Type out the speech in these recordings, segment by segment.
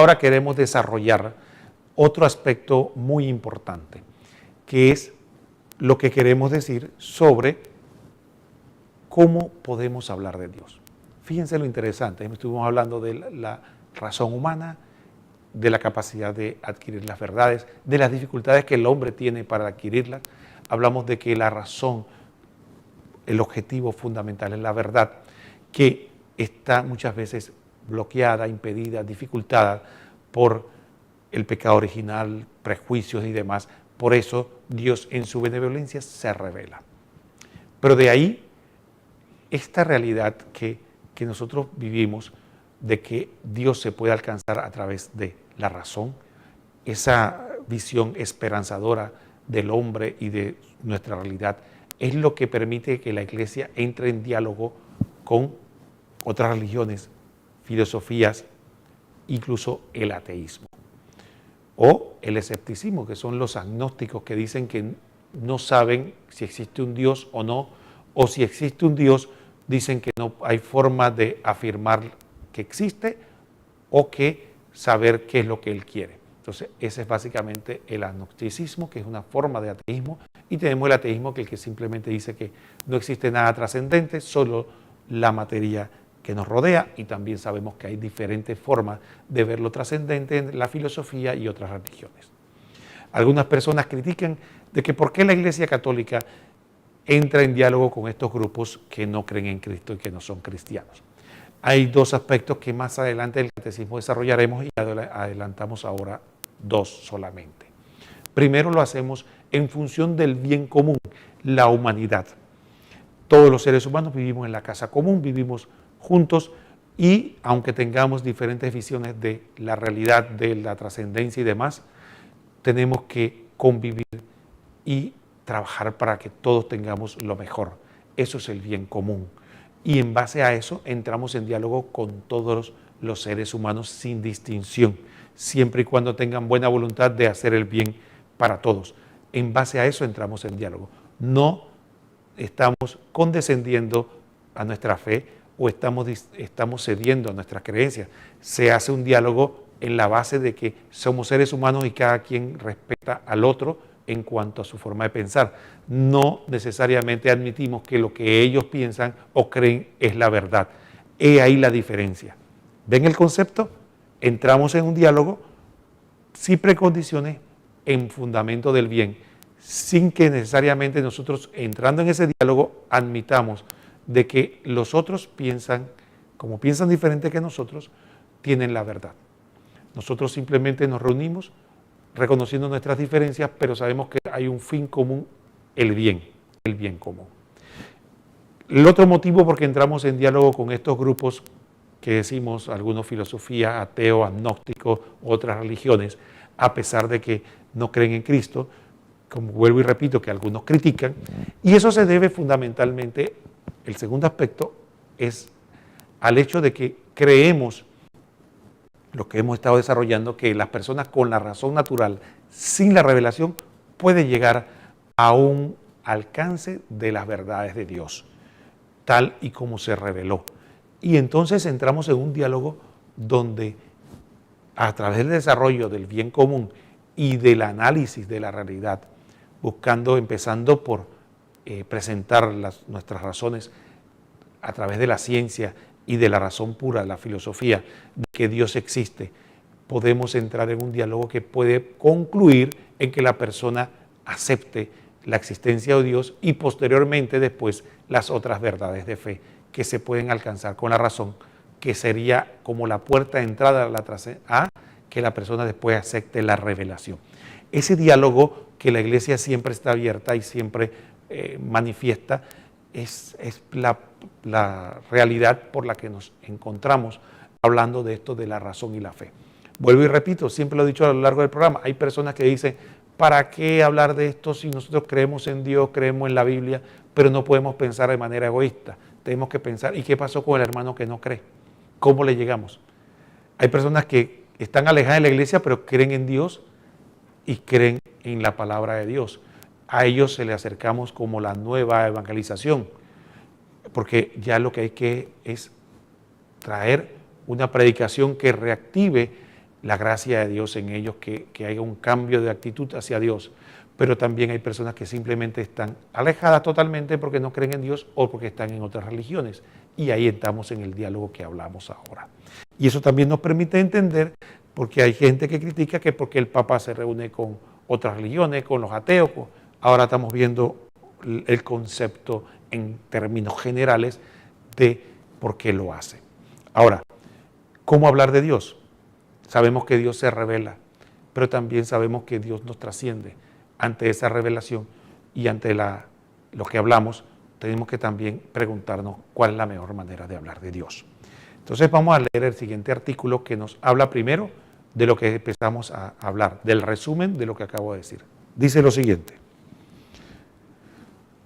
Ahora queremos desarrollar otro aspecto muy importante, que es lo que queremos decir sobre cómo podemos hablar de Dios. Fíjense lo interesante, estuvimos hablando de la razón humana, de la capacidad de adquirir las verdades, de las dificultades que el hombre tiene para adquirirlas. Hablamos de que la razón, el objetivo fundamental es la verdad, que está muchas veces bloqueada, impedida, dificultada por el pecado original, prejuicios y demás. Por eso Dios en su benevolencia se revela. Pero de ahí, esta realidad que nosotros vivimos, de que Dios se puede alcanzar a través de la razón, esa visión esperanzadora del hombre y de nuestra realidad, es lo que permite que la Iglesia entre en diálogo con otras religiones, filosofías, incluso el ateísmo. O el escepticismo, que son los agnósticos que dicen que no saben si existe un Dios o no, o si existe un Dios, dicen que no hay forma de afirmar que existe o que saber qué es lo que Él quiere. Entonces, ese es básicamente el agnosticismo, que es una forma de ateísmo, y tenemos el ateísmo, que simplemente dice que no existe nada trascendente, solo la materia que nos rodea, y también sabemos que hay diferentes formas de ver lo trascendente en la filosofía y otras religiones. Algunas personas critican de que por qué la Iglesia Católica entra en diálogo con estos grupos que no creen en Cristo y que no son cristianos. Hay dos aspectos que más adelante en el catecismo desarrollaremos y adelantamos ahora dos solamente. Primero lo hacemos en función del bien común, la humanidad. Todos los seres humanos vivimos en la casa común, vivimos juntos y aunque tengamos diferentes visiones de la realidad, de la trascendencia y demás, tenemos que convivir y trabajar para que todos tengamos lo mejor. Eso es el bien común. Y en base a eso entramos en diálogo con todos los seres humanos sin distinción, siempre y cuando tengan buena voluntad de hacer el bien para todos. En base a eso entramos en diálogo. No estamos condescendiendo a nuestra fe o estamos cediendo a nuestras creencias. Se hace un diálogo en la base de que somos seres humanos y cada quien respeta al otro en cuanto a su forma de pensar. No necesariamente admitimos que lo que ellos piensan o creen es la verdad. He ahí la diferencia. ¿Ven el concepto? Entramos en un diálogo sin precondiciones, en fundamento del bien, sin que necesariamente nosotros, entrando en ese diálogo, admitamos de que los otros piensan, como piensan diferente que nosotros, tienen la verdad. Nosotros simplemente nos reunimos reconociendo nuestras diferencias, pero sabemos que hay un fin común, el bien común. El otro motivo por que entramos en diálogo con estos grupos que decimos, algunos filosofía, ateo, agnóstico, otras religiones, a pesar de que no creen en Cristo, como vuelvo y repito, que algunos critican, y eso se debe fundamentalmente, el segundo aspecto, es al hecho de que creemos, lo que hemos estado desarrollando, que las personas con la razón natural, sin la revelación, pueden llegar a un alcance de las verdades de Dios, tal y como se reveló. Y entonces entramos en un diálogo donde, a través del desarrollo del bien común y del análisis de la realidad, empezando por presentar nuestras razones a través de la ciencia y de la razón pura, la filosofía, de que Dios existe, podemos entrar en un diálogo que puede concluir en que la persona acepte la existencia de Dios y posteriormente después las otras verdades de fe que se pueden alcanzar con la razón, que sería como la puerta de entrada a que la persona después acepte la revelación. Ese diálogo que la Iglesia siempre está abierta y siempre manifiesta es la realidad por la que nos encontramos hablando de esto de la razón y la fe. Vuelvo y repito, siempre lo he dicho a lo largo del programa, hay personas que dicen, ¿para qué hablar de esto si nosotros creemos en Dios, creemos en la Biblia, pero no podemos pensar de manera egoísta? Tenemos que pensar, ¿y qué pasó con el hermano que no cree? ¿Cómo le llegamos? Hay personas que están alejadas de la iglesia, pero creen en Dios y creen en la palabra de Dios. A ellos se les acercamos como la nueva evangelización, porque ya lo que hay que es traer una predicación que reactive la gracia de Dios en ellos, que haya un cambio de actitud hacia Dios. Pero también hay personas que simplemente están alejadas totalmente porque no creen en Dios o porque están en otras religiones. Y ahí estamos en el diálogo que hablamos ahora. Y eso también nos permite entender, porque hay gente que critica que porque el Papa se reúne con otras religiones, con los ateos. Ahora estamos viendo el concepto en términos generales de por qué lo hace. Ahora, ¿cómo hablar de Dios? Sabemos que Dios se revela, pero también sabemos que Dios nos trasciende. Ante esa revelación y ante lo que hablamos, tenemos que también preguntarnos cuál es la mejor manera de hablar de Dios. Entonces vamos a leer el siguiente artículo que nos habla primero de lo que empezamos a hablar, del resumen de lo que acabo de decir. Dice lo siguiente: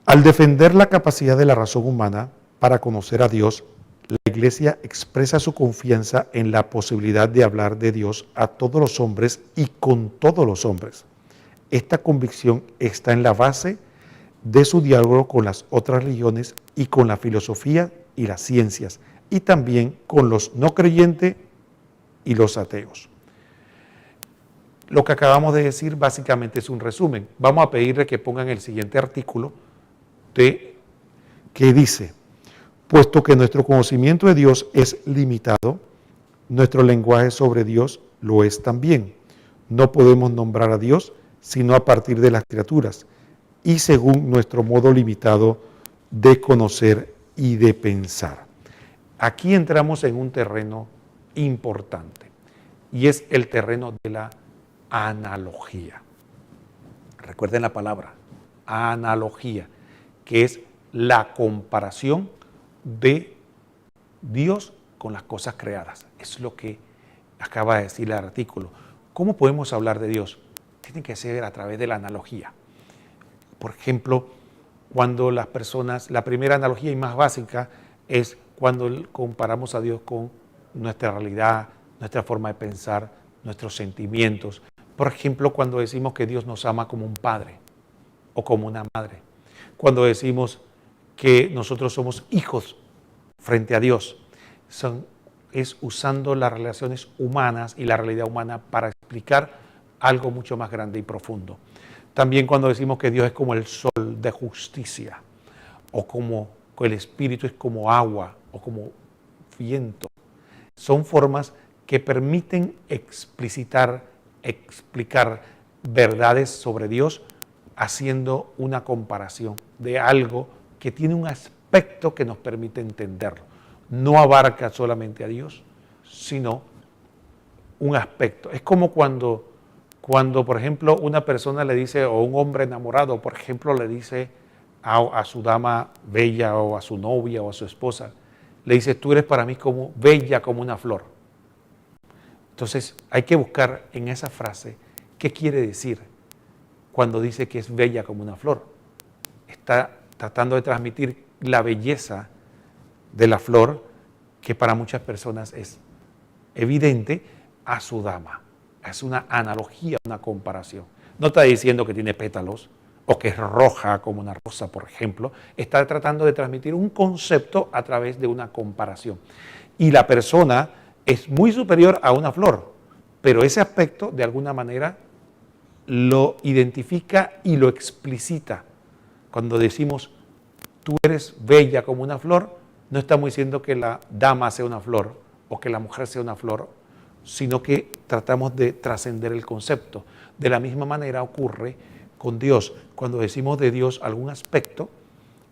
al defender la capacidad de la razón humana para conocer a Dios, la Iglesia expresa su confianza en la posibilidad de hablar de Dios a todos los hombres y con todos los hombres. Esta convicción está en la base de su diálogo con las otras religiones y con la filosofía y las ciencias, y también con los no creyentes y los ateos. Lo que acabamos de decir básicamente es un resumen. Vamos a pedirle que pongan el siguiente artículo que dice: puesto que nuestro conocimiento de Dios es limitado, nuestro lenguaje sobre Dios lo es también. No podemos nombrar a Dios sino a partir de las criaturas y según nuestro modo limitado de conocer y de pensar. Aquí entramos en un terreno importante y es el terreno de la analogía. Recuerden la palabra, analogía, que es la comparación de Dios con las cosas creadas. Es lo que acaba de decir el artículo. ¿Cómo podemos hablar de Dios? Tiene que ser a través de la analogía. Por ejemplo, cuando las personas, la primera analogía y más básica es cuando comparamos a Dios con nuestra realidad, nuestra forma de pensar, nuestros sentimientos. Por ejemplo, cuando decimos que Dios nos ama como un padre o como una madre. Cuando decimos que nosotros somos hijos frente a Dios, es usando las relaciones humanas y la realidad humana para explicar algo mucho más grande y profundo. También cuando decimos que Dios es como el sol de justicia, o como el Espíritu es como agua, o como viento. Son formas que permiten explicar verdades sobre Dios, haciendo una comparación de algo que tiene un aspecto que nos permite entenderlo. No abarca solamente a Dios, sino un aspecto. Es como cuando, por ejemplo, una persona le dice, o un hombre enamorado, por ejemplo, le dice a su dama bella, o a su novia, o a su esposa, le dice: tú eres para mí como bella como una flor. Entonces hay que buscar en esa frase qué quiere decir cuando dice que es bella como una flor. Está tratando de transmitir la belleza de la flor, que para muchas personas es evidente, a su dama. Es una analogía, una comparación. No está diciendo que tiene pétalos o que es roja como una rosa, por ejemplo. Está tratando de transmitir un concepto a través de una comparación. Y la persona es muy superior a una flor, pero ese aspecto de alguna manera lo identifica y lo explicita. Cuando decimos tú eres bella como una flor, no estamos diciendo que la dama sea una flor o que la mujer sea una flor, sino que tratamos de trascender el concepto. De la misma manera ocurre con Dios. Cuando decimos de Dios algún aspecto,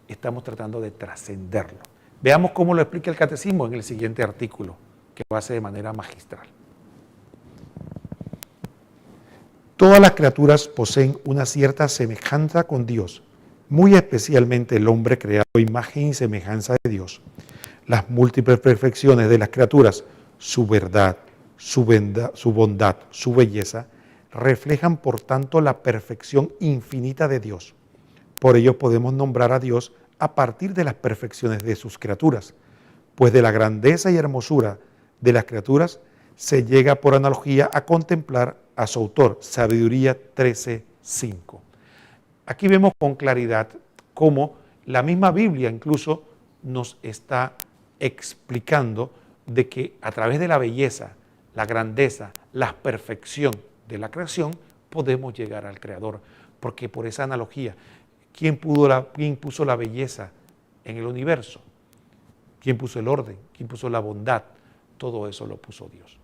estamos tratando de trascenderlo. Veamos cómo lo explica el Catecismo en el siguiente artículo, que lo hace de manera magistral. Todas las criaturas poseen una cierta semejanza con Dios, muy especialmente el hombre creado a imagen y semejanza de Dios. Las múltiples perfecciones de las criaturas, su verdad, su bondad, su belleza, reflejan por tanto la perfección infinita de Dios. Por ello podemos nombrar a Dios a partir de las perfecciones de sus criaturas, pues de la grandeza y hermosura de las criaturas se llega por analogía a contemplar a su autor, Sabiduría 13:5. Aquí vemos con claridad cómo la misma Biblia incluso nos está explicando de que a través de la belleza la grandeza, la perfección de la creación, podemos llegar al Creador. Porque por esa analogía, ¿quién puso la belleza en el universo? ¿Quién puso el orden? ¿Quién puso la bondad? Todo eso lo puso Dios.